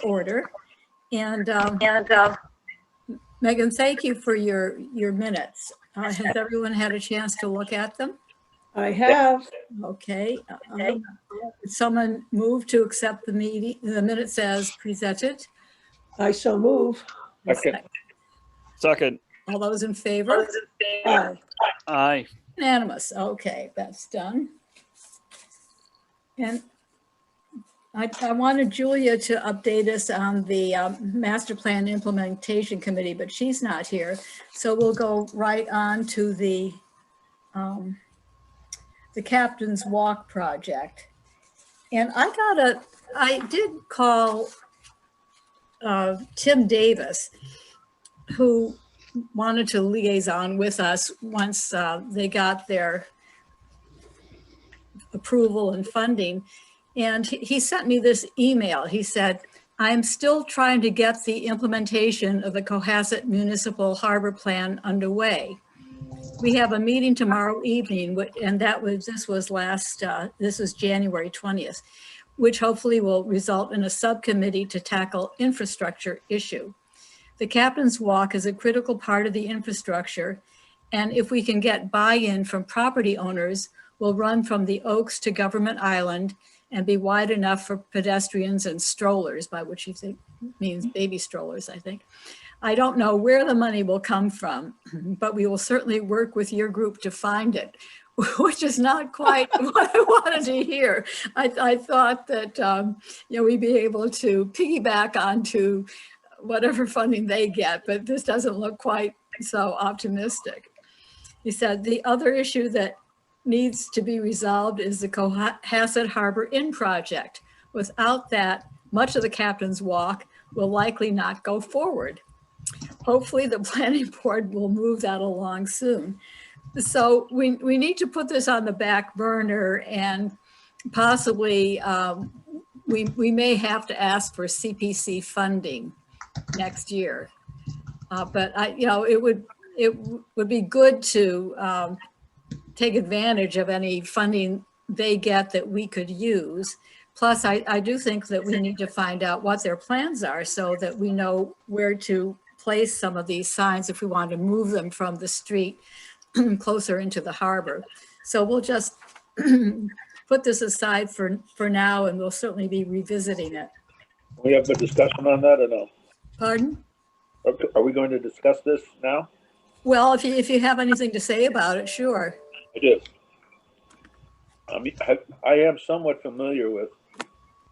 order. And Megan, thank you for your minutes. Has everyone had a chance to look at them? I have. Okay. Someone move to accept the minutes as presented? I so move. Second. All those in favor? Aye. Aye. Unanimous. Okay, that's done. And I wanted Julia to update us on the Master Plan Implementation Committee, but she's not here. So we'll go right on to the Captain's Walk project. And I did call Tim Davis, who wanted to liaison with us once they got their approval and funding. And he sent me this email. He said, I'm still trying to get the implementation of the Cohasset Municipal Harbor Plan underway. We have a meeting tomorrow evening, and this was January 20th, which hopefully will result in a subcommittee to tackle infrastructure issue. The Captain's Walk is a critical part of the infrastructure, and if we can get buy-in from property owners, we'll run from the Oaks to Government Island and be wide enough for pedestrians and strollers, by which he means baby strollers, I think. I don't know where the money will come from, but we will certainly work with your group to find it, which is not quite what I wanted to hear. I thought that we'd be able to piggyback onto whatever funding they get, but this doesn't look quite so optimistic. He said the other issue that needs to be resolved is the Cohasset Harbor Inn project. Without that, much of the Captain's Walk will likely not go forward. Hopefully the planning board will move that along soon. So we need to put this on the back burner, and possibly we may have to ask for CPC funding next year. But it would be good to take advantage of any funding they get that we could use. Plus, I do think that we need to find out what their plans are so that we know where to place some of these signs if we want to move them from the street closer into the harbor. So we'll just put this aside for now, and we'll certainly be revisiting it. We have a discussion on that or no? Pardon? Are we going to discuss this now? Well, if you have anything to say about it, sure. I do. I mean, I am somewhat familiar with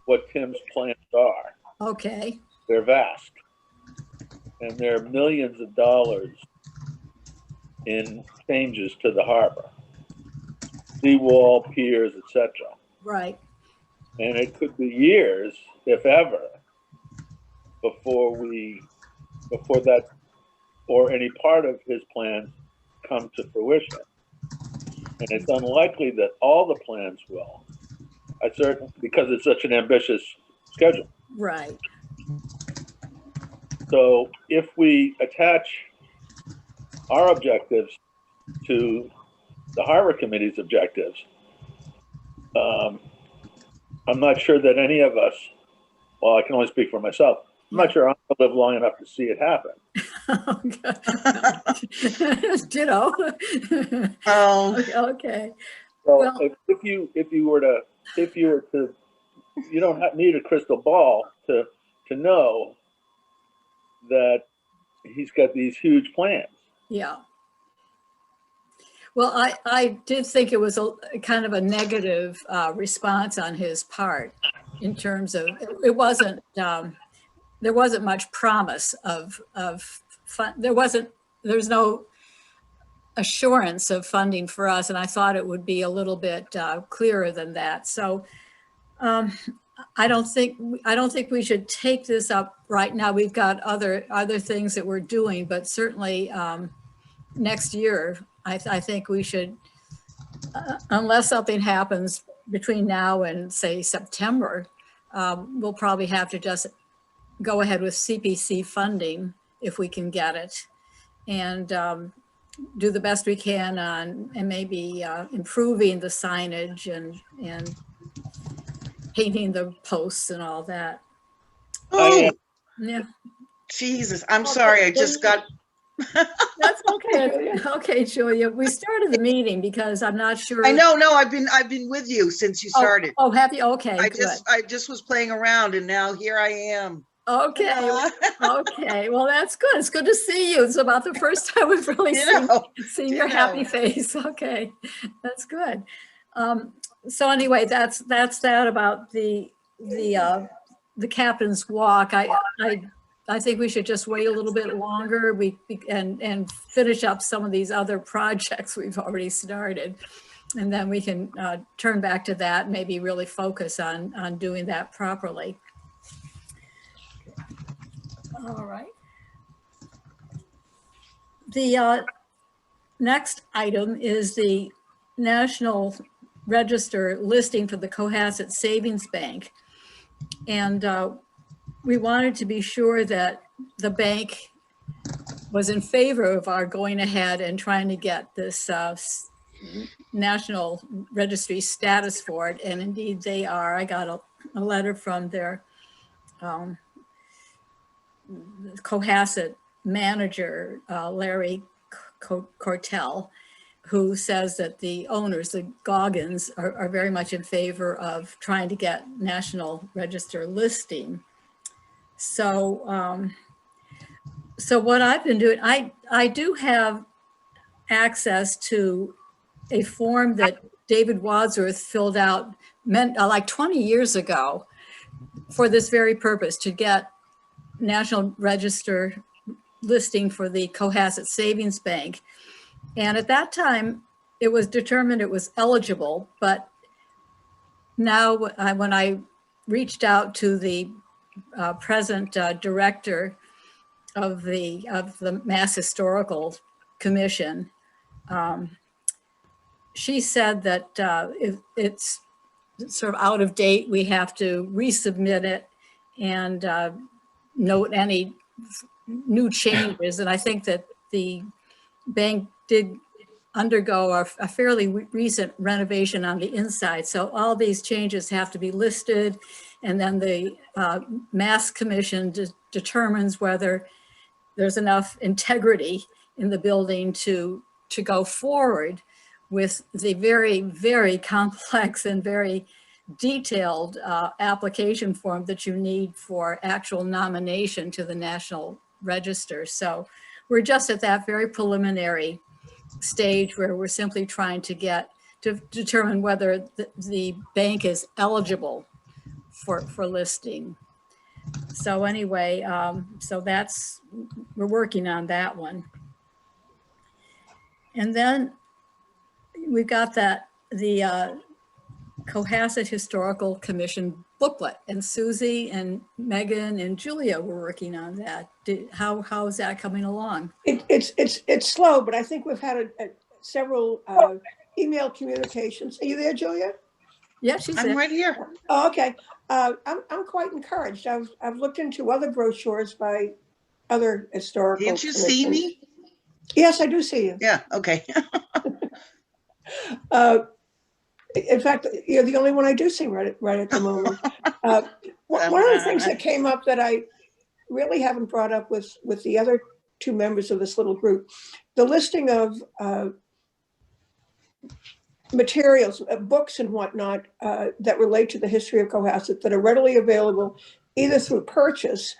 what Tim's plans are. Okay. They're vast, and there are millions of dollars in changes to the harbor, seawall, piers, etc. Right. And it could be years, if ever, before that or any part of his plan come to fruition. And it's unlikely that all the plans will. Because it's such an ambitious schedule. Right. So if we attach our objectives to the Harbor Committee's objectives, I'm not sure that any of us, well, I can only speak for myself, I'm not sure I'm going to live long enough to see it happen. Ditto. Oh. Okay. So Well, if you were to, you don't need a crystal ball to know that he's got these huge plans. yeah. Well, I did think it was a kind of a negative response on his part in terms of there wasn't much promise of fun. There's no assurance of funding for us, and I thought it would be a little bit clearer than that. So I don't think we should take this up right now. We've got other things that we're doing, but certainly next year, I think we should, unless something happens between now and say September, we'll probably have to just go ahead with CPC funding if we can get it, and do the best we can on, and maybe improving the signage and painting the posts and all that. Oh, Yeah, Jesus, I'm sorry, I just got, that's okay. Julia? Okay, Julia, we started the meeting because I'm not sure. I know, no, I've been with you since you Oh, started. oh, have you? Okay, good. I just was playing around and now here I am. Okay, okay. Well, that's good. It's good to see you. It's about the first time we've really seen your happy face. Okay, that's good. So anyway, that's that about the captain's walk. I think we should just wait a little bit longer. And finish up some of these other projects we've already started, and then we can turn back to that. And maybe really focus on doing that properly. All right. The next item is the National Register listing for the Cohasset Savings Bank. And we wanted to be sure that the bank was in favor of our going ahead and trying to get this National Registry status for it. And indeed they are. I got a letter from their Cohasset manager, Larry Cortell, who says that the owners, the Goggins, are very much in favor of trying to get National Register listing. So, so what I've been doing, I do have access to a form that David Wadsworth filled out like 20 years ago for this very purpose, to get National Register listing for the Cohasset Savings Bank. And at that time, it was determined it was eligible, but now when I reached out to the present director of the Mass Historical Commission, she said that if it's sort of out of date, we have to resubmit it and note any new changes. And I think that the bank did undergo a fairly recent renovation on the inside. So all these changes have to be listed. And then the Mass Commission determines whether there's enough integrity in the building to go forward with the very, very complex and very detailed application form that you need for actual nomination to the National Register. So we're just at that very preliminary stage where we're simply trying to determine whether the bank is eligible for listing. So anyway, so we're working on that one. And then we've got the Cohasset Historical Commission booklet, and Susie and Megan and Julia were working on that. How is that coming along? It's slow, but I think we've had several email communications. Are you there, Julia? Yeah, she's I'm there. right here. Oh, okay. I'm quite encouraged. I've looked into other brochures by other historical. Can't you see me? Yes, I do see you. Yeah, okay. In fact, you're the only one I do see right at the moment. One of the things that came up that I really haven't brought up with the other two members of this little group, the listing of materials, books and whatnot that relate to the history of Cohasset that are readily available either through purchase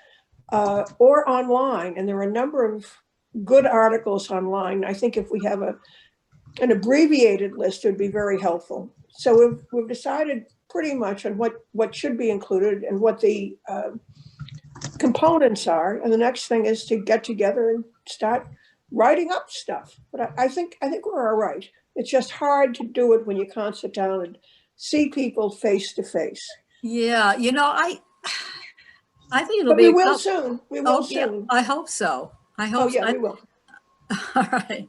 or online. And there are a number of good articles online. I think if we have an abbreviated list, it would be very helpful. So we've decided pretty much on what should be included and what the components are. And the next thing is to get together and start writing up stuff. But I think we're all right. It's just hard to do it when you can't sit down and see people face to face. Yeah, I think it'll But be. we will soon. We will soon. Yeah, I hope so. I hope. Oh yeah, we will. All right.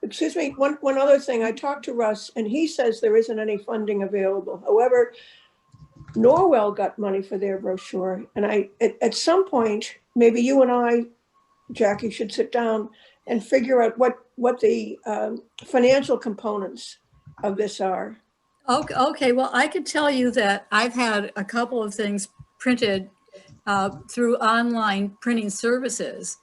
Excuse me, one other thing. I talked to Russ and he says there isn't any funding available. However, Norwell got money for their brochure. And at some point, maybe you and I, Jackie, should sit down and figure out what the financial components of this are. Okay, well, I could tell you that I've had a couple of things printed through online printing services.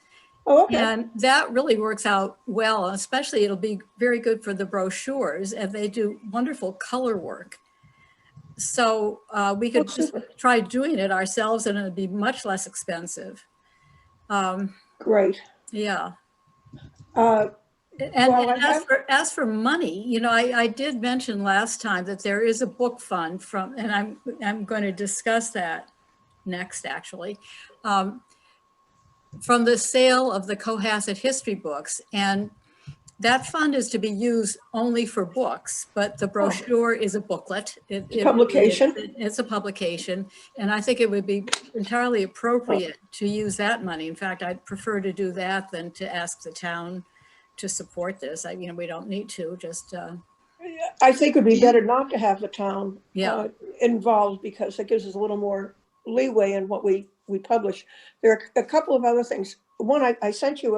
Oh, okay. And that really works out well, especially it'll be very good for the brochures, and they do wonderful color work. So we could Oh, just super. try doing it ourselves and it'd be much less expensive. Great. Yeah. Uh, And Well, I have- as for money, you know, I did mention last time that there is a book fund from, and I'm going to discuss that next, actually, from the sale of the Cohasset history books. And that fund is to be used only for books, but the brochure is a booklet. It Publication? It's a publication. And I think it would be entirely appropriate to use that money. In fact, I'd prefer to do that than to ask the town to support this. You know, we don't need to, just, I think it'd be better not to have the town Yeah. involved, because it gives us a little more leeway in what we publish. There are a couple of other things. One, I sent you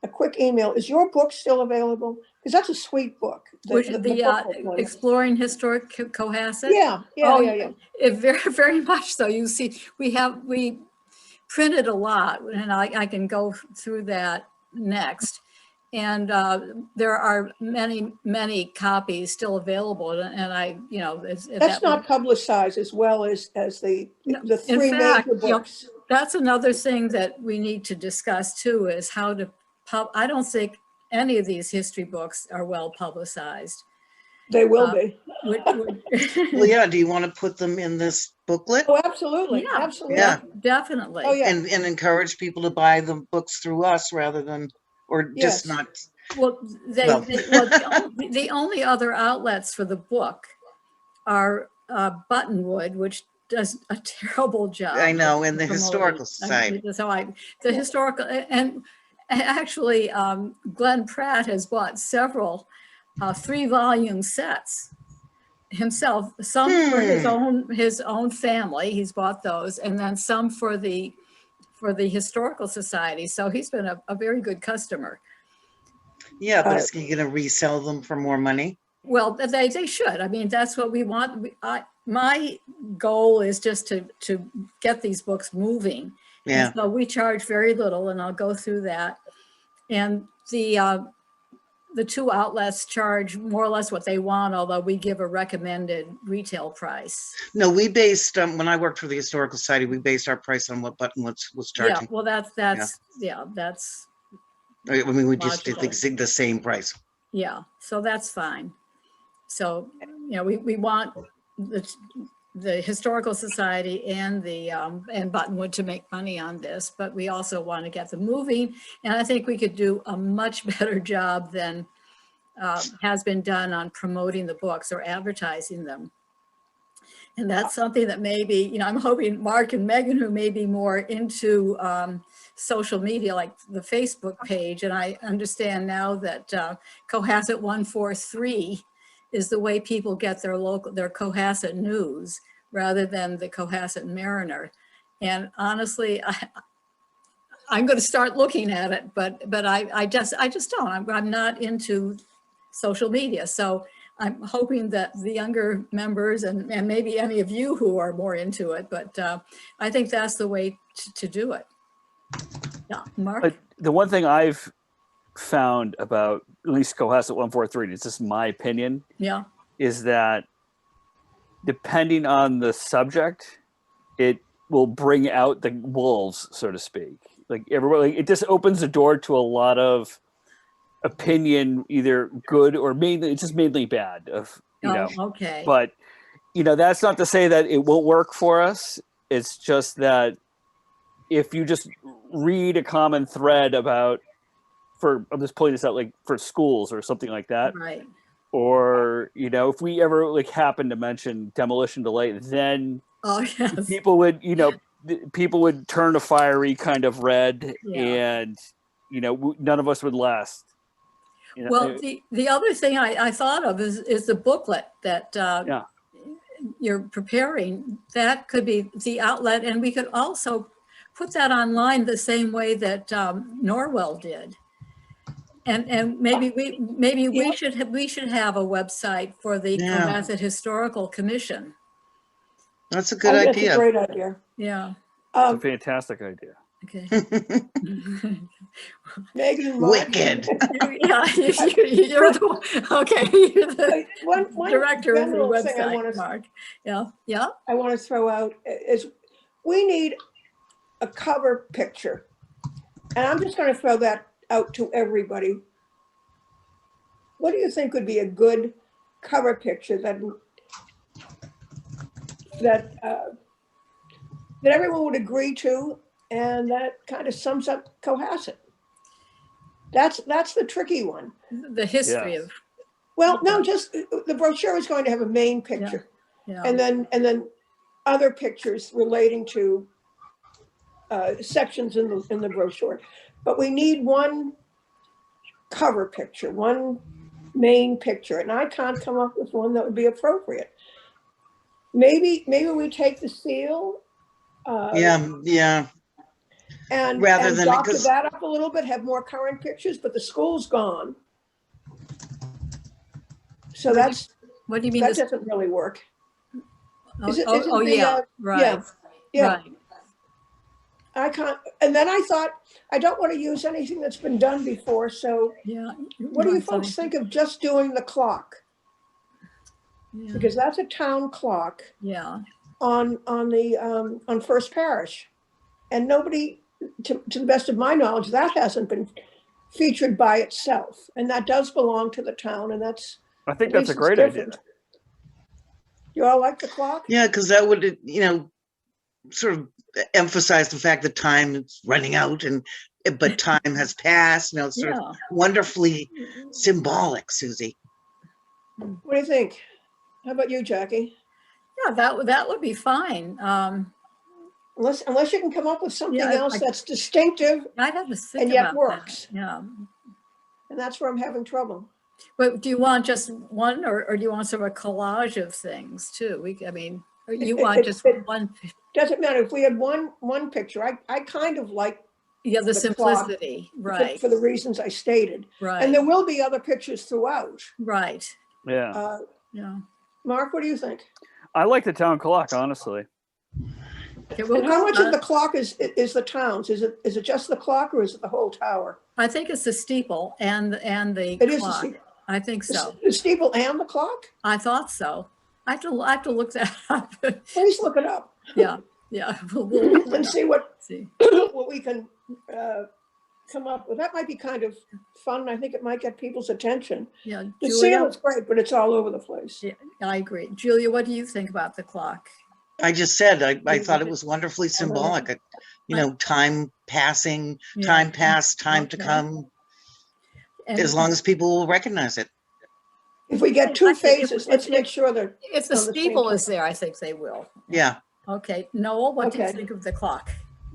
a quick email. Is your book still available? Because that's a sweet book. which the the booklet one. Exploring Historic Cohasset. Yeah, Oh, yeah. It very, very much so. You see, we printed a lot, and I can go through that next. And there are many, many copies still available, and I, you know, That's not publicized as well as the No, three in fact, major you know, books. that's another thing that we need to discuss too, is how to I don't think any of these history books are well publicized. They will be. Well, yeah, do you want to put them in this booklet Oh, absolutely, Yeah. absolutely. Yeah. Definitely. Oh, yeah. and encourage people to buy the books through us rather than, or Yes. just not? Well, Well. the only other outlets for the book are Buttonwood, which does a terrible job. I know, and the promoting. Historical Society. The historical, and actually, Glenn Pratt has bought several 3-volume sets himself, some for his own family. He's bought those, and then some for the Historical Society. So he's been a very good customer. Yeah, but is he going to resell them for more money? Well, they should. I mean, that's what we want. My goal is just to get these books moving. Yeah. And so we charge very little, and I'll go through that. And the 2 outlets charge more or less what they want, although we give a recommended retail price. No, we based, when I worked for the Historical Society, we based our price on what Buttonwood was Yeah, charging. well, that's I mean, we just did logical. the same price. Yeah, so that's fine. So, you know, we want the Historical Society and and Buttonwood to make money on this, but we also want to get them moving. And I think we could do a much better job than has been done on promoting the books or advertising them. And that's something that maybe, you know, I'm hoping Mark and Megan, who may be more into social media, like the Facebook page, and I understand now that Cohasset 143 is the way people get their Cohasset news rather than the Cohasset Mariner. And honestly, I'm going to start looking at it, but I just don't. I'm not into social media, so I'm hoping that the younger members and maybe any of you who are more into it, but I think that's the way to do it. Yeah, Mark? But the one thing I've found about at least Cohasset 143, it's just my opinion, Yeah, is that depending on the subject, it will bring out the wolves, so to speak. Like everybody, it just opens the door to a lot of opinion, either good or mainly, it's just mainly bad of, you know, okay. but you know, that's not to say that it won't work for us. It's just that if you just read a common thread about, I'm just pulling this out, like for schools or something like that, Right. or, you know, if we ever like happen to mention demolition delay, then Oh, yes. people would, you know, people would turn a fiery kind of red, Yeah. and, you know, none of us would last. You know, Well, the other thing I thought of is the booklet that Yeah. you're preparing. That could be the outlet, and we could also put that online the same way that Norwell did. And maybe we should have a website for the Yeah. Cohasset Historical Commission. That's a good Oh, that's idea. a great idea. Yeah. It's a Um, fantastic idea. Okay. Megan, Mark, Wicked. Yeah, you're the, okay, you're the one director of the general thing I website, want to Mark. Yeah, yeah, throw out is we need a cover picture. And I'm just going to throw that out to everybody. What do you think would be a good cover picture that everyone would agree to, and that kind of sums up Cohasset? That's the tricky one. the history Yes. of, Well, no, just the brochure is going to have a main picture, yeah, and then other pictures relating to sections in the brochure. But we need one cover picture, one main picture, and I can't come up with one that would be appropriate. Maybe we take the seal. Yeah. And Rather than- doctor 'cause- that up a little bit, have more current pictures, but the school's gone. So what do you mean? that doesn't really work. Oh, is it- oh, is it oh, the, yeah, right, Yeah, right. I can't, and then I thought, I don't want to use anything that's been done before, so Yeah. what do you want folks something- think of just doing the clock? Yeah, Because that's a town clock yeah, on First Parish. And nobody, to the best of my knowledge, that hasn't been featured by itself. And that does belong to the town, and that's. I think at that's a least it's great idea. different. You all like the clock? Yeah, because that would, sort of emphasize the fact that time is running out but time has passed, it's sort of yeah. wonderfully symbolic, Susie. What do you think? How about you, Jackie? Yeah, that would be fine. Unless you can come up with something Yeah, else that's distinctive, I'd have to think And yet about works. that. Yeah. and that's where I'm having trouble. But do you want just one, or do you want sort of a collage of things too? Or you want just one? Doesn't matter if we had one picture. I kind of like Yeah, the the clock, simplicity, right, for the reasons I stated. right, And there will be other pictures throughout. right. Yeah. Yeah. Mark, what do you think? I like the town clock, honestly. Okay, well, And how much of the clock is the town's? Is it just the clock, or is it the whole tower? I think it's the steeple and the It is the clock. steeple. I think so. The steeple and the clock? I thought so. I have to look that up. Please look it up Yeah, yeah. We'll look and it see up. See. what we can come up with. That might be kind of fun. I think it might get people's attention. Yeah, The seal Julia, is great, but it's all over the place. yeah, I agree. Julia, what do you think about the clock? I just said, I thought it was wonderfully symbolic, time passing, Yeah. time past, time to Okay. come, And as long as people will recognize it. If we get two I think if- phases, let's make sure that if the on the same steeple is time. there, I think they will. Yeah. Okay, Noel, what do you Okay. think of the clock?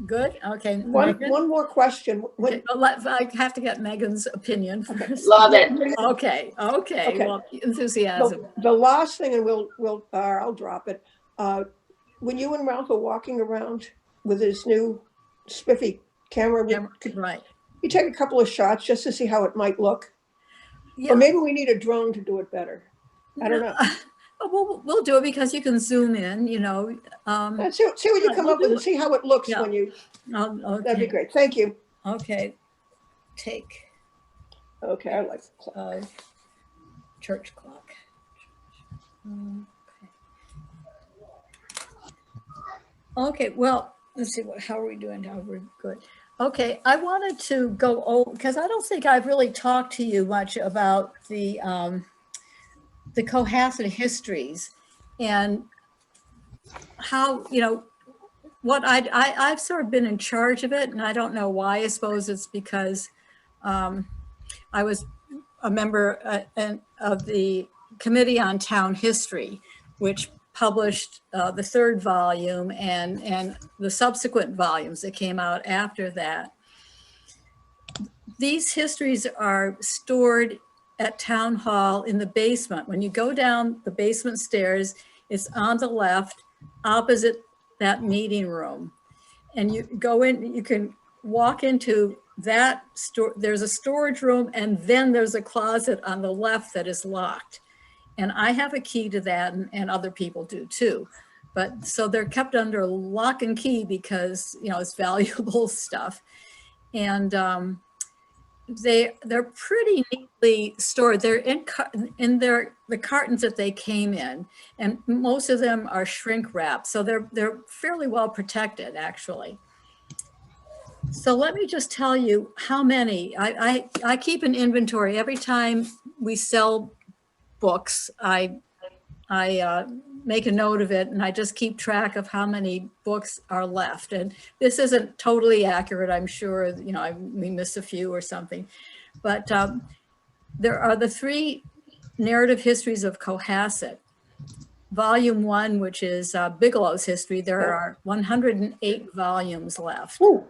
Good, okay. one Megan? more question. Okay, I have to get Megan's opinion first. Love it. Okay, Okay. well, enthusiasm. The last thing, and I'll drop it. When you and Ralph are walking around with his new spiffy camera, Right. you take a couple of shots just to see how it might look. Yeah. Or maybe we need a drone to do it better. I don't know. We'll do it because you can zoom in, Let's see what you come up with and see how it looks Yeah. when you, that'd be Okay, great. Thank you. okay. Take Okay, I like the clock. church clock. Okay, well, let's see, how are we doing? How we're good. Okay, I wanted to go over, because I don't think I've really talked to you much about the Cohasset histories and how, what I've sort of been in charge of it, and I don't know why. I suppose it's because I was a member of the Committee on Town History, which published the third volume and the subsequent volumes that came out after that. These histories are stored at Town Hall in the basement. When you go down the basement stairs, it's on the left, opposite that meeting room. And you go in, you can walk into that store. There's a storage room, and then there's a closet on the left that is locked. And I have a key to that, and other people do too. But so they're kept under lock and key because, you know, it's valuable stuff. And they're pretty neatly stored. They're in the cartons that they came in, and most of them are shrink wrapped, so they're fairly well protected, actually. So let me just tell you how many. I keep an inventory every time we sell books. I make a note of it, and I just keep track of how many books are left. And this isn't totally accurate, I'm sure. You know, we missed a few or something, but there are the 3 narrative histories of Cohasset. Volume 1, which is Bigelow's history, there are 108 volumes left. Ooh,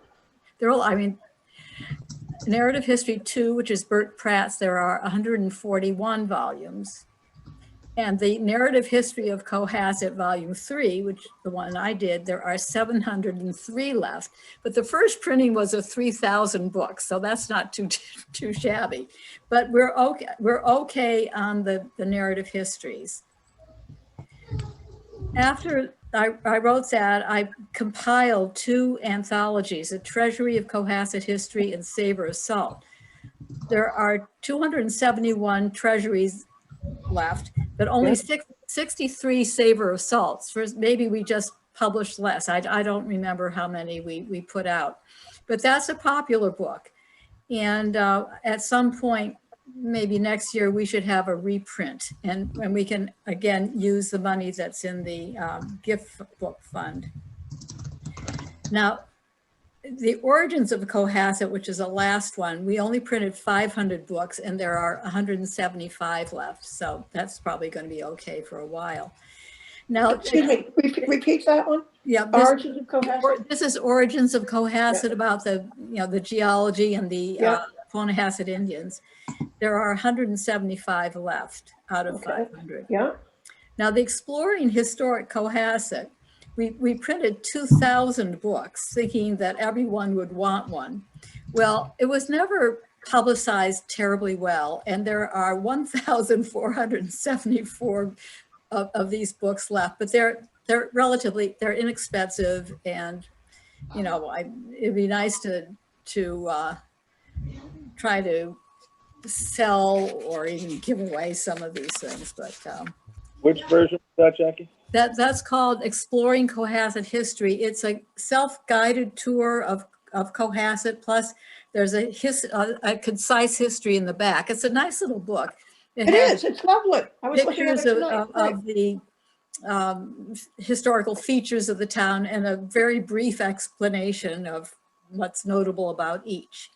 They're all, I mean, Narrative History 2, which is Bert Pratt's, there are 141 volumes. And the Narrative History of Cohasset, Volume 3, which is the one I did, there are 703 left. But the first printing was of 3,000 books, so that's not too shabby. But we're okay on the narrative histories. After I wrote that, I compiled 2 anthologies, A Treasury of Cohasset History and Savor of Salt. There are 271 treasuries left, but only 63 Savor of Salts. First, maybe we just published less. I don't remember how many we put out, but that's a popular book. And at some point, maybe next year, we should have a reprint, and we can again use the money that's in the gift book fund. Now, the Origins of Cohasset, which is the last one, we only printed 500 books, and there are 175 left. So that's probably going to be okay for a while. Now, excuse me, repeat that one? yeah, Origins of Cohasset? this is Origins of Cohasset, about the, you know, the geology and the Cohasset Indians. There are 175 left out of 500. Yeah. Now, the Exploring Historic Cohasset, we printed 2,000 books thinking that everyone would want one. Well, it was never publicized terribly well, and there are 1,474 of these books left, but they're inexpensive, and, you know, it'd be nice to try to sell or even give away some of these things, but Which version was that, Jackie? that's called Exploring Cohasset History. It's a self-guided tour of Cohasset, plus there's a concise history in the back. It's a nice little book. It is, it's lovely. I was looking at Pictures it tonight. of the historical features of the town, and a very brief explanation of what's notable about each.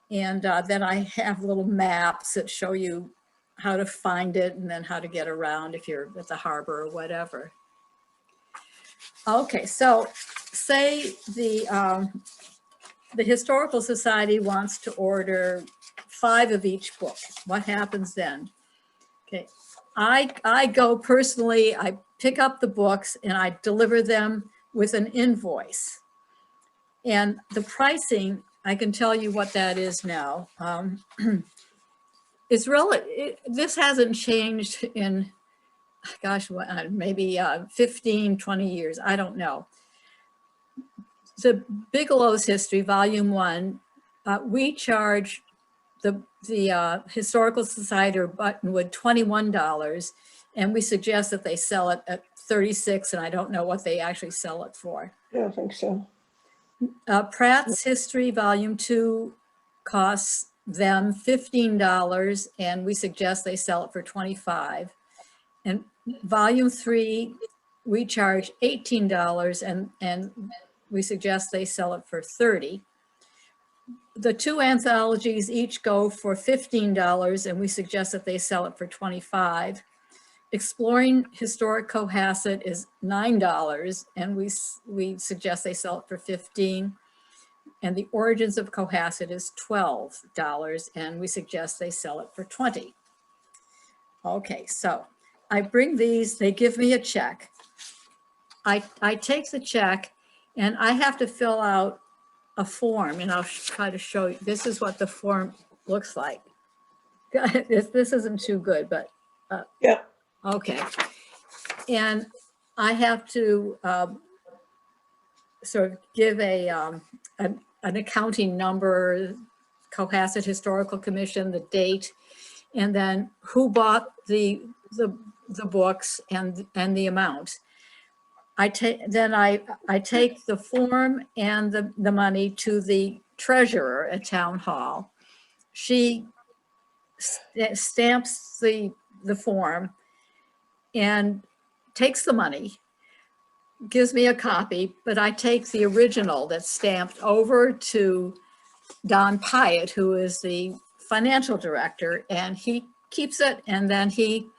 And then I have little maps that show you how to find it, and then how to get around if you're at the harbor or whatever. Okay, so say the Historical Society wants to order 5 of each book. What happens then? Okay, I go personally, I pick up the books and I deliver them with an invoice. And the pricing, I can tell you what that is now. This hasn't changed in, gosh, maybe 15, 20 years, I don't know. The Bigelow's History, Volume 1, we charge the Historical Society or Buttonwood $21, and we suggest that they sell it at $36, and I don't know what they actually sell it for. I don't think so. Pratt's History, Volume 2, costs them $15, and we suggest they sell it for $25. And Volume 3, we charge $18, and we suggest they sell it for $30. The 2 anthologies each go for $15, and we suggest that they sell it for $25. Exploring Historic Cohasset is $9, and we suggest they sell it for $15. And the Origins of Cohasset is $12, and we suggest they sell it for $20. Okay, so I bring these, they give me a check. I take the check, and I have to fill out a form, and I'll try to show you. This is what the form looks like. This isn't too good, but Yeah. okay. And I have to sort of give an accounting number, Cohasset Historical Commission, the date, and then who bought the books and the amount. I take the form and the money to the treasurer at town hall. She stamps the form and takes the money, gives me a copy, but I take the original that's stamped over to Don Pyatt, who is the financial director, and he keeps it, and then he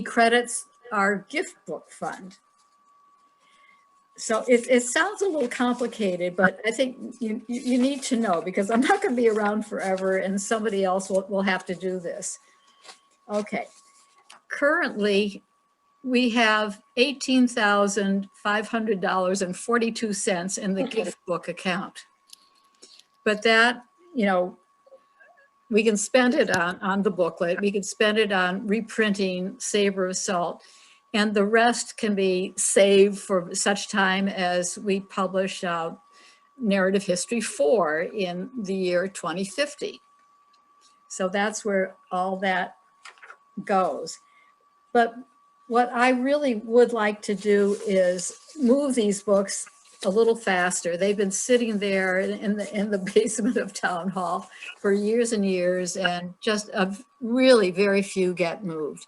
credits our gift book fund. So it sounds a little complicated, but I think you need to know, because I'm not going to be around forever and somebody else will have to do this. Okay. Currently, we have $18,500.42 in the gift book account. But that, you know, we can spend it on the booklet. We can spend it on reprinting Savor of Salt. And the rest can be saved for such time as we publish Narrative History 4 in the year 2050. So that's where all that goes. But what I really would like to do is move these books a little faster. They've been sitting there in the basement of Town Hall for years and years, and just really very few get moved.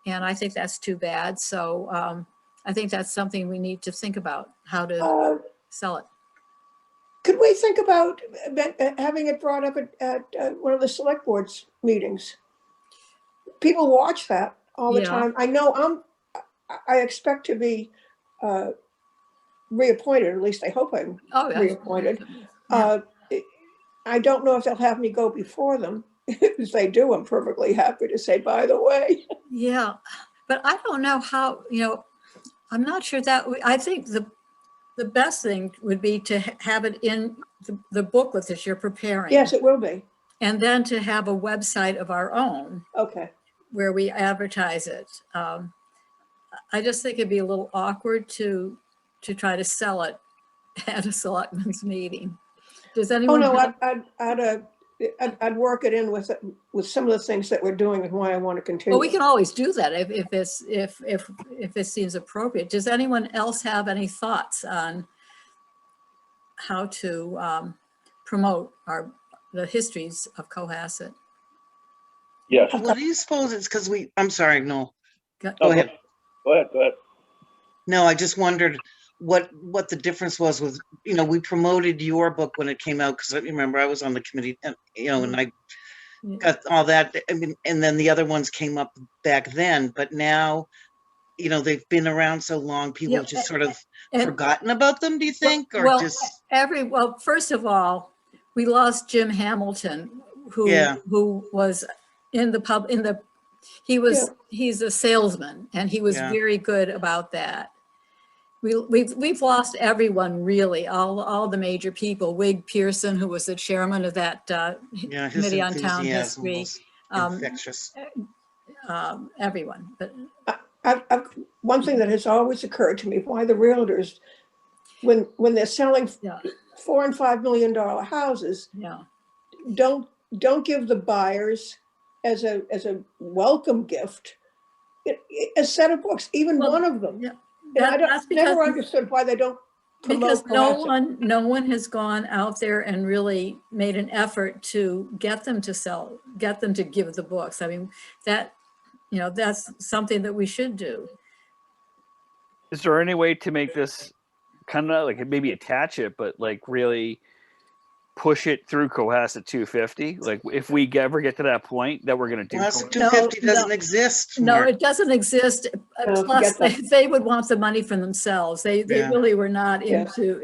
And I think that's too bad. So I think that's something we need to think about, how to sell it. Could we think about having it brought up at one of the select board's meetings? People watch that all the time. I know I expect to be reappointed, at least I hope I'm reappointed. Yeah. I don't know if they'll have me go before them. If they do, I'm perfectly happy to say, by the way. Yeah, but I don't know how, you know, I'm not sure that, I think the best thing would be to have it in the booklet that you're preparing. Yes, it will be. And then to have a website of our own. Okay. Where we advertise it. I just think it'd be a little awkward to try to sell it at a selectmen's meeting. Does anyone? Oh no, I'd work it in with some of the things that we're doing and why I want to continue. Well, we can always do that if it seems appropriate. Does anyone else have any thoughts on how to promote the histories of Cohasset? Yes. What do you suppose it's because I'm sorry, no. Go ahead. Go ahead. No, I just wondered what the difference was with, you know, we promoted your book when it came out, because I remember I was on the committee, and, you know, and I got all that. I mean, and then the other ones came up back then, but now, you know, they've been around so long, people have just sort of forgotten about them, do you think? Or well, first of all, we lost Jim Hamilton, who was he's a salesman, and he was very good about that. We've lost everyone, really, all the major people. Wig Pearson, who was the chairman of that committee on town history, infectious. everyone. But one thing that has always occurred to me: why the realtors, when they're selling $4 and $5 million houses, don't give the buyers as a welcome gift a set of books, even one of them. And I never understood why they don't promote. Because no one has gone out there and really made an effort to get them to give the books. I mean, that, you know, that's something that we should do. Is there any way to make this kind of like, maybe attach it, but like really push it through Cohasset 250? Like, if we ever get to that point that we're going to do. Cohasset 250 doesn't exist. No, it doesn't exist. Plus, they would want the money from themselves. They really were not into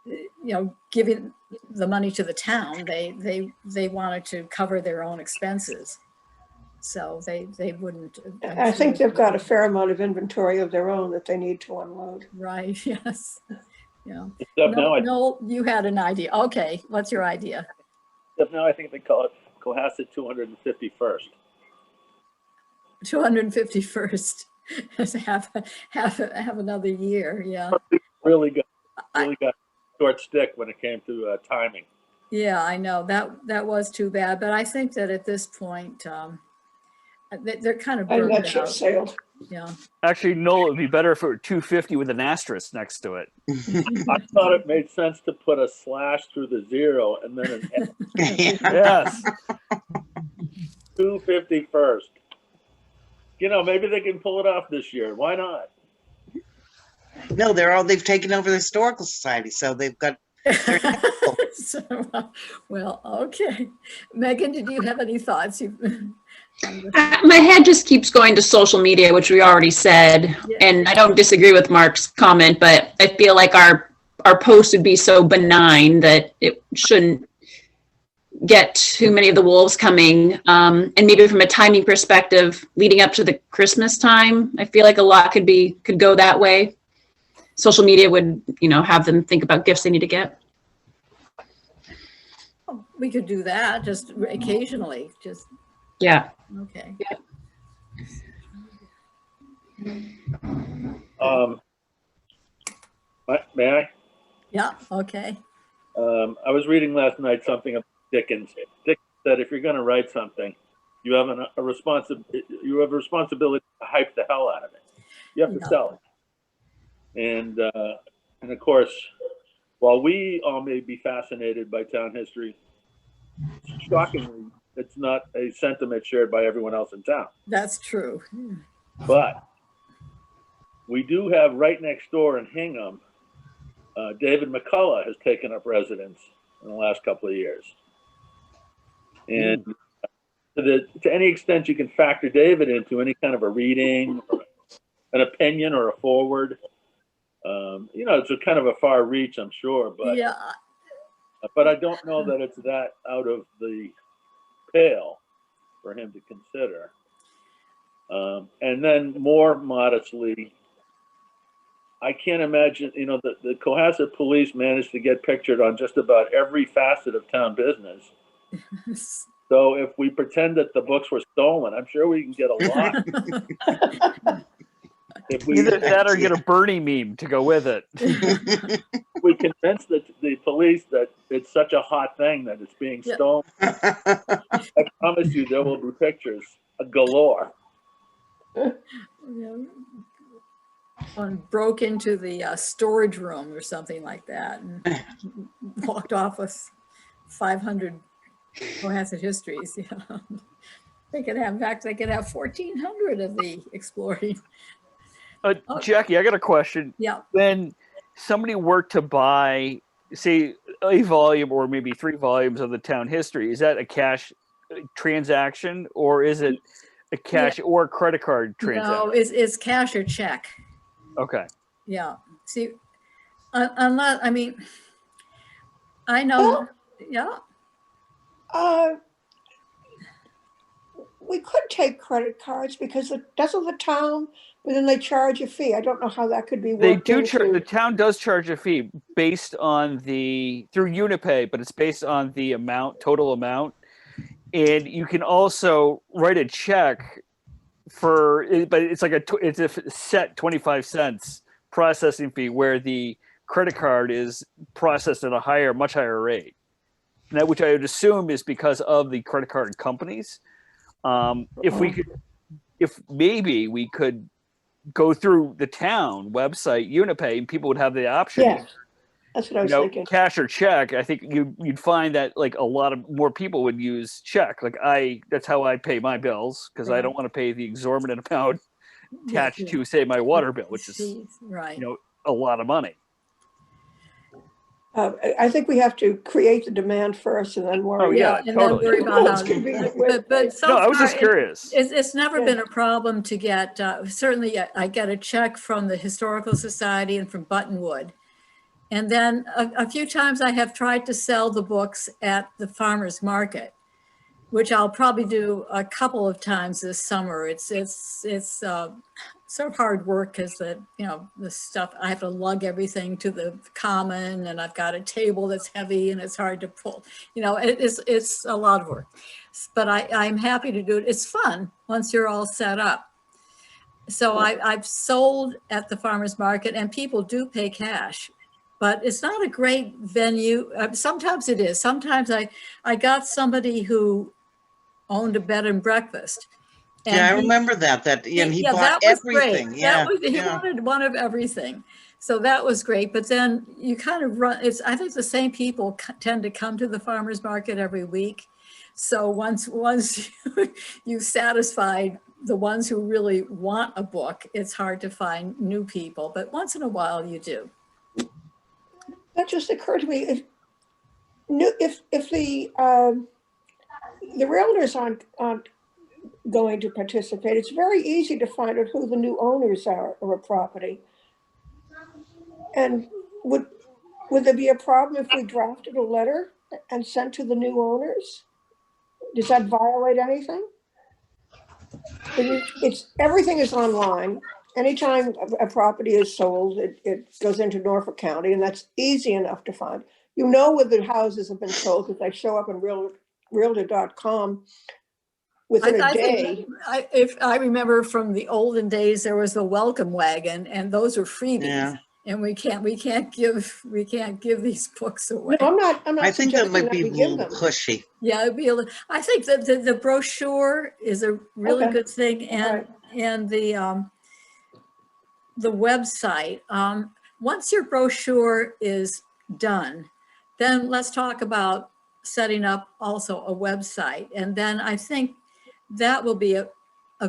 you know, giving the money to the town. They wanted to cover their own expenses, so they wouldn't. I think they've got a fair amount of inventory of their own that they need to unload. Right. Yes. Yeah. No, you had an idea. Okay, what's your idea? Now I think they call it Cohasset 251st. 251st. Just have another year, yeah. Really got I- really got short stick when it came to timing. Yeah, I know, that was too bad, but I think that at this point, they're kind of And that burned ship out, sailed. yeah. Actually, no, it'd be better if it were 250 with an asterisk next to it. I thought it made sense to put a slash through the 0 and then an Yeah. Yes. 250 first. You know, maybe they can pull it off this year. Why not? No, they've taken over the Historical Society, so they've got, So, well, okay. Megan, did you have any thoughts? My head just keeps going to social media, which we already said, Yeah. and I don't disagree with Mark's comment, but I feel like our post would be so benign that it shouldn't get too many of the wolves coming. And maybe from a timing perspective, leading up to the Christmas time, I feel like a lot could go that way. Social media would, have them think about gifts they need to get. We could do that just occasionally, just, Yeah. okay. May I? Yeah, okay. I was reading last night something about Dickens. Dickens said if you're going to write something, you have a responsibility to hype the hell out of it. You have to Yeah. sell it. And of course, while we all may be fascinated by town history, shockingly, it's not a sentiment shared by everyone else in town. That's true. But we do have right next door in Hingham, David McCullough has taken up residence in the last couple of years. And to any extent you can factor David into any kind of a reading, or an opinion, or a forward, it's a kind of a far reach, I'm sure, but Yeah, but I don't know that it's that out of the pale for him to consider. And then more modestly, I can't imagine, the Cohasset police managed to get pictured on just about every facet of town business. So if we pretend that the books were stolen, I'm sure we can get a lot. If we, Either that or get a Bernie meme to go with it. we convince the police that it's such a hot thing that it's being Yeah. stolen, I promise you there will be pictures galore. One broke into the storage room or something like that and walked off with 500 Cohasset histories. Yeah. They could have 1,400 of the exploring. Jackie, I got a question. Yeah, When somebody were to buy, say, a volume or maybe 3 volumes of the town history, is that a cash transaction or is it a cash or credit card transaction? no, it's cash or check. Okay. Yeah. See, unless, I know, yeah. We could take credit cards because doesn't the town, but then they charge a fee. I don't know how that could be They worked do into. the town does charge a fee based on through Unipay, but it's based on the total amount. And you can also write a check but it's it's a set 25 cents processing fee where the credit card is processed at a much higher rate. And that, which I would assume is because of the credit card companies. If maybe we could go through the town website, Unipay, and people would have the option. Yeah, that's what I was thinking. Cash or check. I think you'd find that like a lot of more people would use check. Like that's how I pay my bills because I don't want to pay the exorbitant amount attached to, say, my water bill, which is right. A lot of money. I think we have to create the demand first and then worry. Oh, yeah, and totally. then worry about It's convenient with. but so No, I was far just curious. It's never Yeah. been a problem to get, certainly I get a check from the Historical Society and from Buttonwood. And then a few times I have tried to sell the books at the farmer's market, which I'll probably do a couple of times this summer. It's sort of hard work because the stuff, I have to lug everything to the common and I've got a table that's heavy and it's hard to pull. It's a lot of work, but I'm happy to do it. It's fun once you're all set up. So I've sold at the farmer's market and people do pay cash, but it's not a great venue. Sometimes it is. Sometimes I got somebody who owned a bed and breakfast. Yeah, I And remember that, and he yeah, bought that was great. everything. That Yeah, was, he yeah. wanted one of everything. So that was great. But then you kind of run, I think the same people tend to come to the farmer's market every week. So once you've satisfied the ones who really want a book, it's hard to find new people, but once in a while you do. That just occurred to me. If the realtors aren't going to participate, it's very easy to find out who the new owners are of a property. And would there be a problem if we drafted a letter and sent to the new owners? Does that violate anything? Everything is online. Anytime a property is sold, it goes into Norfolk County, and that's easy enough to find. You know where the houses have been sold because they show up on Realtor.com within a day. If I remember from the olden days, there was the welcome wagon, and those are freebies. Yeah. And we can't give these books away. No, I'm not I think that might be we a give little them. pushy. Yeah, it'd be I think that the brochure is a really Okay. good thing, Right. and the website. Once your brochure is done, then let's talk about setting up also a website, and then I think that will be a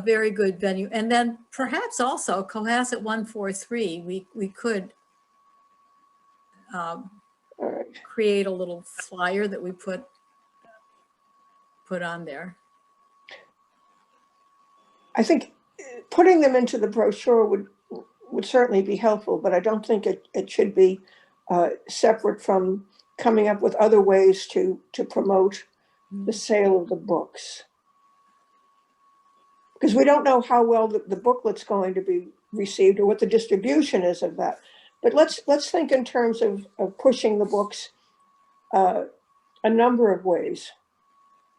very good venue. And then perhaps also Cohasset 143, we could All right. create a little flyer that we put on there. I think putting them into the brochure would certainly be helpful, but I don't think it should be separate from coming up with other ways to promote the sale of the books. Because we don't know how well the booklet's going to be received or what the distribution is of that. But let's think in terms of pushing the books a number of ways.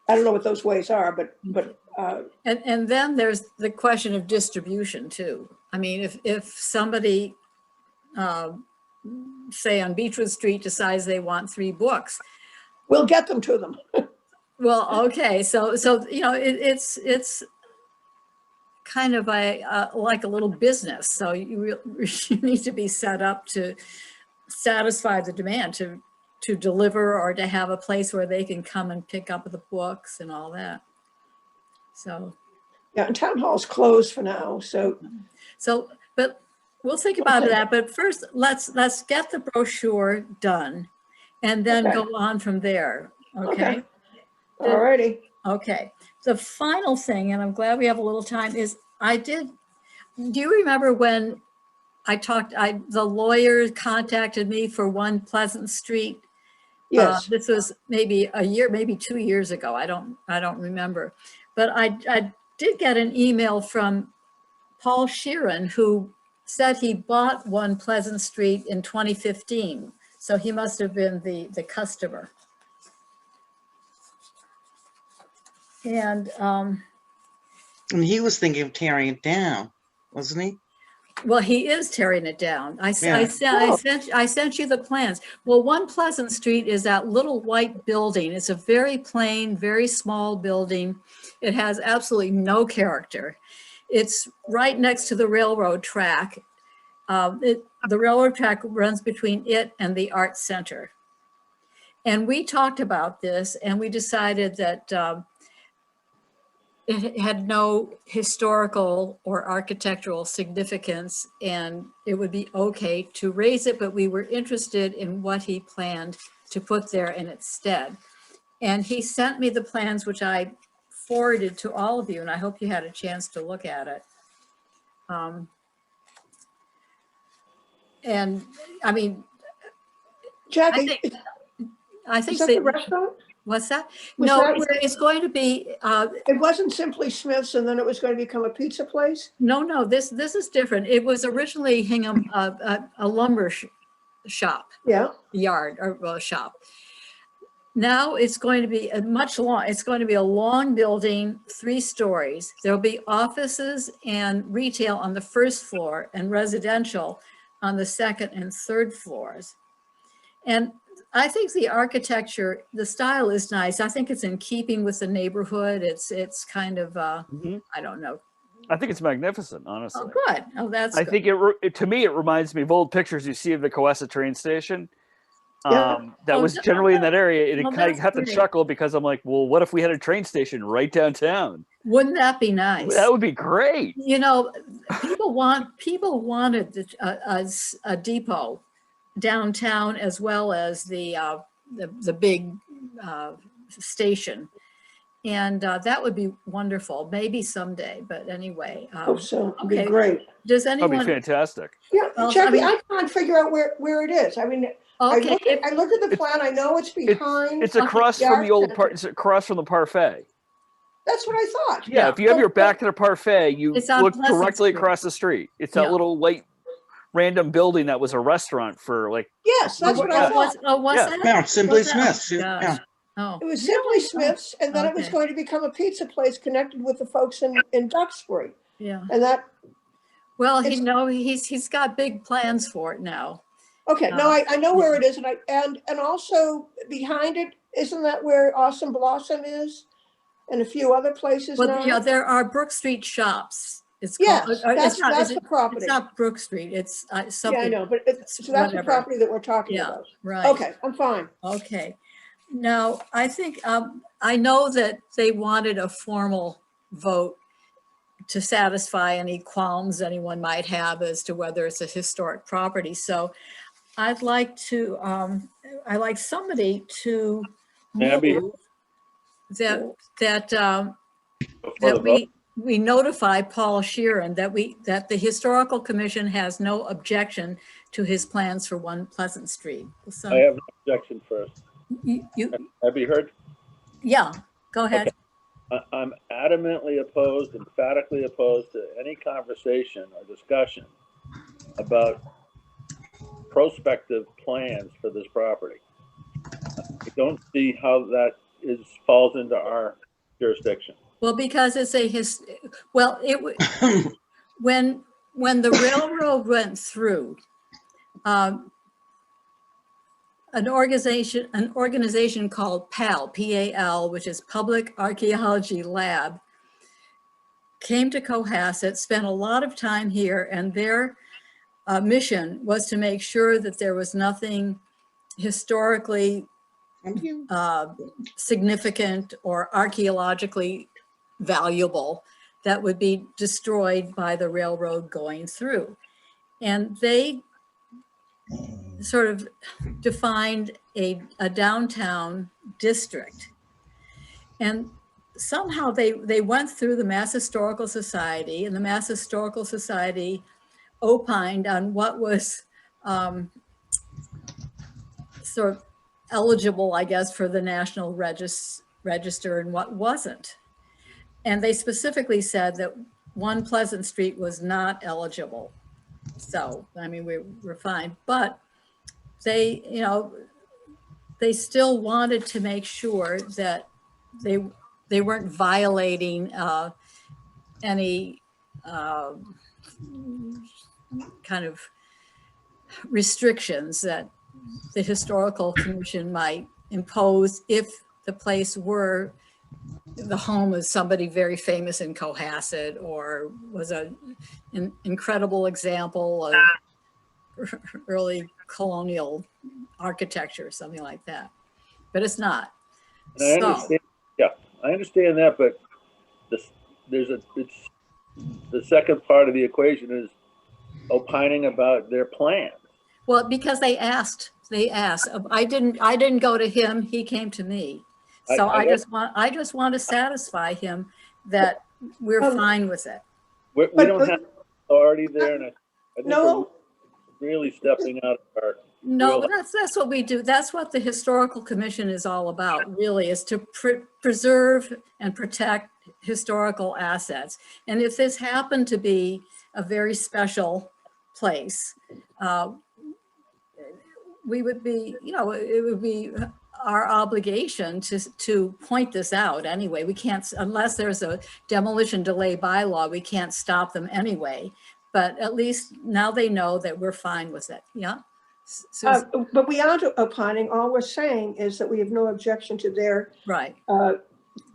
I don't know what those ways are, but and then there's the question of distribution too. I mean, if somebody, say on Beechwood Street, decides they want 3 books, we'll get them to them. well, okay, so you know, it's kind of like a little business. So you need to be set up to satisfy the demand, to deliver, or to have a place where they can come and pick up the books and all that. So Yeah, and town hall's closed for now, so but we'll think about Okay. that. But first, let's get the brochure done, and then Okay. go on from there. Okay. all righty. Okay. The final thing, and I'm glad we have a little time, is do you remember when the lawyer contacted me for 1 Pleasant Street? Yes. This was maybe a year, maybe 2 years ago. I don't remember, but I did get an email from Paul Sheeran, who said he bought 1 Pleasant Street in 2015. So he must have been the customer. And And he was thinking of tearing it down, wasn't he? well, he is tearing it down. I Yeah. sent you the plans. Well, 1 Pleasant Street is that little white building. It's a very plain, very small building. It has absolutely no character. It's right next to the railroad track. The railroad track runs between it and the Arts Center. And we talked about this, and we decided that it had no historical or architectural significance, and it would be okay to raise it, but we were interested in what he planned to put there in its stead. And he sent me the plans, which I forwarded to all of you, and I hope you had a chance to look at it. And I mean, Jackie, I is think that the restaurant? what's that? Was No, that where- it's going to be, It wasn't simply Smith's and then it was going to become a pizza place? no, this is different. It was originally Hingham, a lumber shop, Yeah, yard, or well, shop. Now it's going to be it's going to be a long building, 3 stories. There'll be offices and retail on the first floor and residential on the second and third floors. And I think the architecture, the style is nice. I think it's in keeping with the neighborhood. It's kind of, Mhm. I don't know. I think it's magnificent, honestly. Oh, good. Oh, that's I good. think to me, it reminds me of old pictures you see of the Cohasset train station. Yeah. That Oh, was no, generally in that area. And well, it kind of that's have to great. chuckle because I'm like, well, what if we had a train station right downtown? Wouldn't that be nice? That would be great. You know, people wanted a depot downtown as well as the big station. And that would be wonderful, maybe someday, but anyway. Hope so. It'd be Okay. great. Does That'd be anyone, fantastic. Yeah, Well, I Jackie, mean- I can't figure out where it is. I mean, I okay, look at the plan, I know it's behind. It's across from the Yard old Center. It's across from the parfait. That's what I thought. Yeah, Yeah. if you have your back to the parfait, you It's on look Pleasant directly Street. across the street. It's Yeah. that little white random building that was a restaurant for like, Yes, that's what I thought. what's Yeah. that? No, Simply What's that? Smith's. Gosh. Yeah. Oh, It was Simply Smith's, and then it was okay. going to become a pizza place connected with the folks in Duxbury. yeah. And that, Well, It's- he's got big plans for it now. okay, no, Uh, I know where it is, and also behind it, isn't that where Awesome Blossom is? And a few other places Well, now? yeah, there are Brook Street shops. It's Yes, called. that's the property. It's not Brook Street. It's Yeah, I something. know, but so that's the Whatever. property that we're talking Yeah, about. right. Okay, I'm fine. Okay. Now, I think, I know that they wanted a formal vote to satisfy any qualms anyone might have as to whether it's a historic property. So I'd like to, I'd like somebody to Abby? move that, Before the that vote. we notify Paul Sheeran that the Historical Commission has no objection to his plans for One Pleasant Street. So, I have an objection first. you, Have you heard? yeah, go ahead. I'm adamantly opposed, emphatically opposed to any conversation or discussion about prospective plans for this property. I don't see how that falls into our jurisdiction. Well, because it's when the railroad went through, an organization called PAL, P-A-L, which is Public Archaeology Lab, came to Cohasset, spent a lot of time here, and their mission was to make sure that there was nothing historically significant or archaeologically valuable that would be destroyed by the railroad going through. And they sort of defined a downtown district. And somehow they went through the Mass Historical Society, and the Mass Historical Society opined on what was sort of eligible, I guess, for the National Register and what wasn't. And they specifically said that One Pleasant Street was not eligible. So, I mean, we're fine, but they, they still wanted to make sure that they weren't violating any kind of restrictions that the Historical Commission might impose if the place were the home of somebody very famous in Cohasset or was an incredible example of early colonial architecture, something like that. But it's not. And I understand, yeah, I understand that, but it's the second part of the equation is opining about their plans. Well, because they asked. I didn't go to him, he came to me. So I just want to satisfy him that we're fine with it. We don't have authority there, and I think No, we're really stepping out of our. No, Well- but that's what we do. That's what the Historical Commission is all about, really, is to preserve and protect historical assets. And if this happened to be a very special place, we would be, it would be our obligation to point this out anyway. We can't, unless there's a demolition delay bylaw, we can't stop them anyway. But at least now they know that we're fine with it. Yeah. Susan? But we aren't opining. All we're saying is that we have no objection to their Right, uh,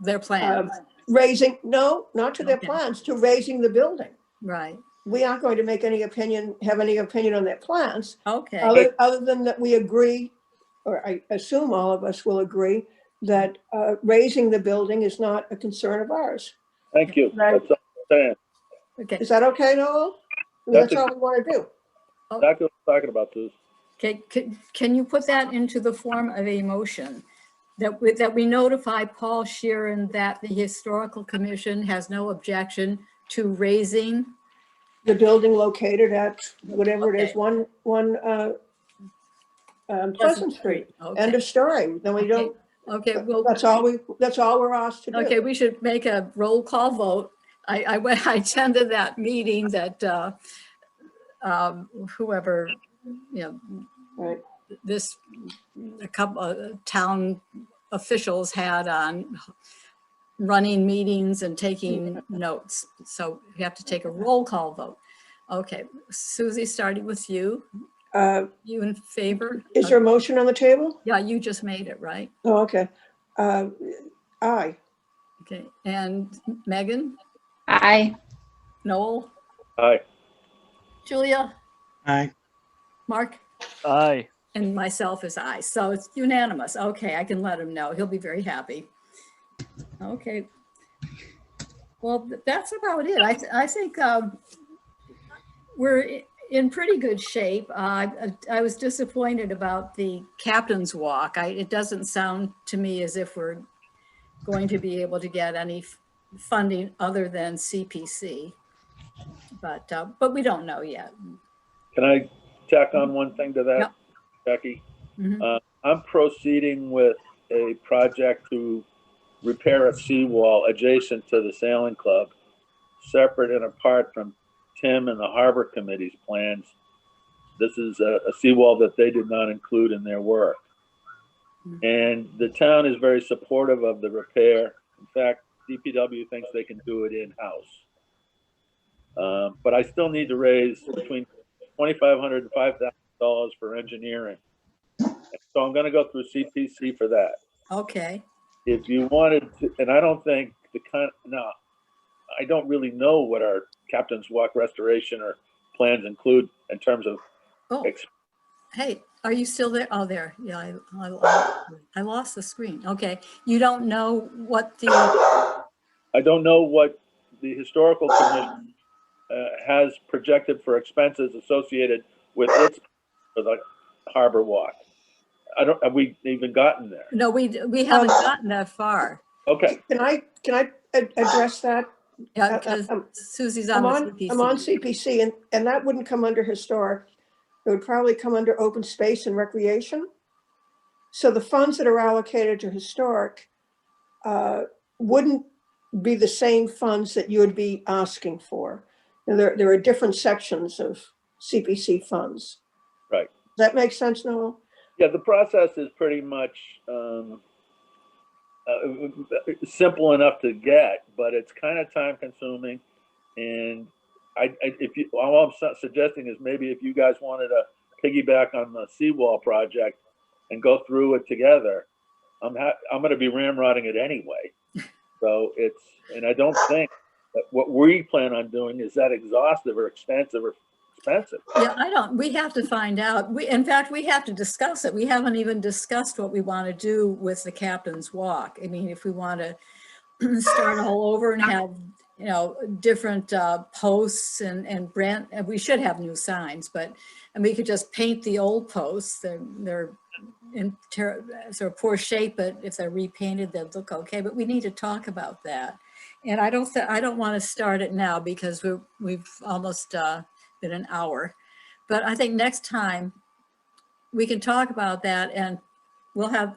their plans, raising, no, not to their Okay. plans, to raising the building. right, We aren't going to make any opinion, have any opinion on their plans, okay, other than that we agree, or I assume all of us will agree, that raising the building is not a concern of ours. Thank you. Right. That's all I'm saying. okay. Is that okay, Noel? That's That's all we want to do. Exactly what I'm talking about, Susan. Okay, can you put that into the form of a motion? That we notify Paul Sheeran that the Historical Commission has no objection to raising, The building located at whatever it is, Okay. Pleasant Street. End Okay, of story. Then we Okay. don't, okay, well, that's all we're asked to do. okay, we should make a roll call vote. I attended that meeting that whoever, Right. this, a couple of town officials had on running meetings and taking notes. So you have to take a roll call vote. Okay, Susie, starting with you. You in favor? Is there a motion on the table? Yeah, you just made it, right? Oh, okay. Aye. Okay, and Megan, Aye. Noel, Aye. Julia, Aye. Mark? Aye. And myself is aye, so it's unanimous. Okay, I can let him know. He'll be very happy. Okay. Well, that's about it. I think we're in pretty good shape. I was disappointed about the Captain's Walk. It doesn't sound to me as if we're going to be able to get any funding other than CPC. But we don't know yet. Can I tack on one thing to that, Yep. Becky? Mhm. I'm proceeding with a project to repair a seawall adjacent to the sailing club, separate and apart from Tim and the Harbor Committee's plans. This is a seawall that they did not include in their work. And the town is very supportive of the repair. In fact, DPW thinks they can do it in-house. But I still need to raise between $2,500 and $5,000 for engineering. So I'm gonna go through CPC for that. Okay. If you wanted to, and I don't think I don't really know what our Captain's Walk restoration or plans include in terms of, Oh, ex- hey, are you still there? Oh, there. Yeah, I lost the screen. Okay. You don't know what the, I don't know what the Historical Commission has projected for expenses associated with its, for the Harbor Walk. Have we even gotten there? no, we haven't gotten that far. Okay, Can I address that? Yeah, because Susie's on I'm the on CPC. CPC and that wouldn't come under historic. It would probably come under open space and recreation. So the funds that are allocated to historic wouldn't be the same funds that you would be asking for. And there are different sections of CPC funds. right. Does that make sense, Noel? Yeah, the process is pretty much simple enough to get, but it's kind of time consuming. And all I'm suggesting is maybe if you guys wanted to piggyback on the seawall project and go through it together, I'm going to be ramrodding it anyway. So and I don't think that what we plan on doing is that exhaustive or extensive or expensive. Yeah, we have to find out. In fact, we have to discuss it. We haven't even discussed what we want to do with the Captain's Walk. I mean, if we want to start all over and have, different posts and brand, and we should have new signs, and we could just paint the old posts. They're in sort of poor shape, but if they're repainted, they'll look okay. But we need to talk about that. And I don't want to start it now because we've almost been an hour. But I think next time we can talk about that, and we'll have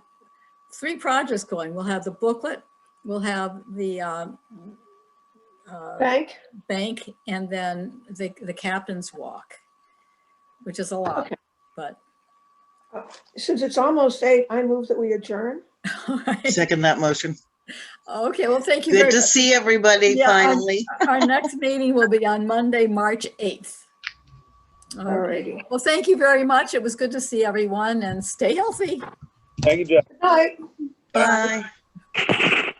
3 projects going. We'll have the booklet, we'll have the bank, and then the Captain's Walk, which is a lot. Okay. But Since it's almost 8, I move that we adjourn. All right. Second that motion. Okay, well, thank you Good very to much. see everybody Yeah, finally. Our next meeting will be on Monday, March 8th. Okay. All righty. Well, thank you very much. It was good to see everyone and stay healthy. Thank you, Jeff. Good night. Bye.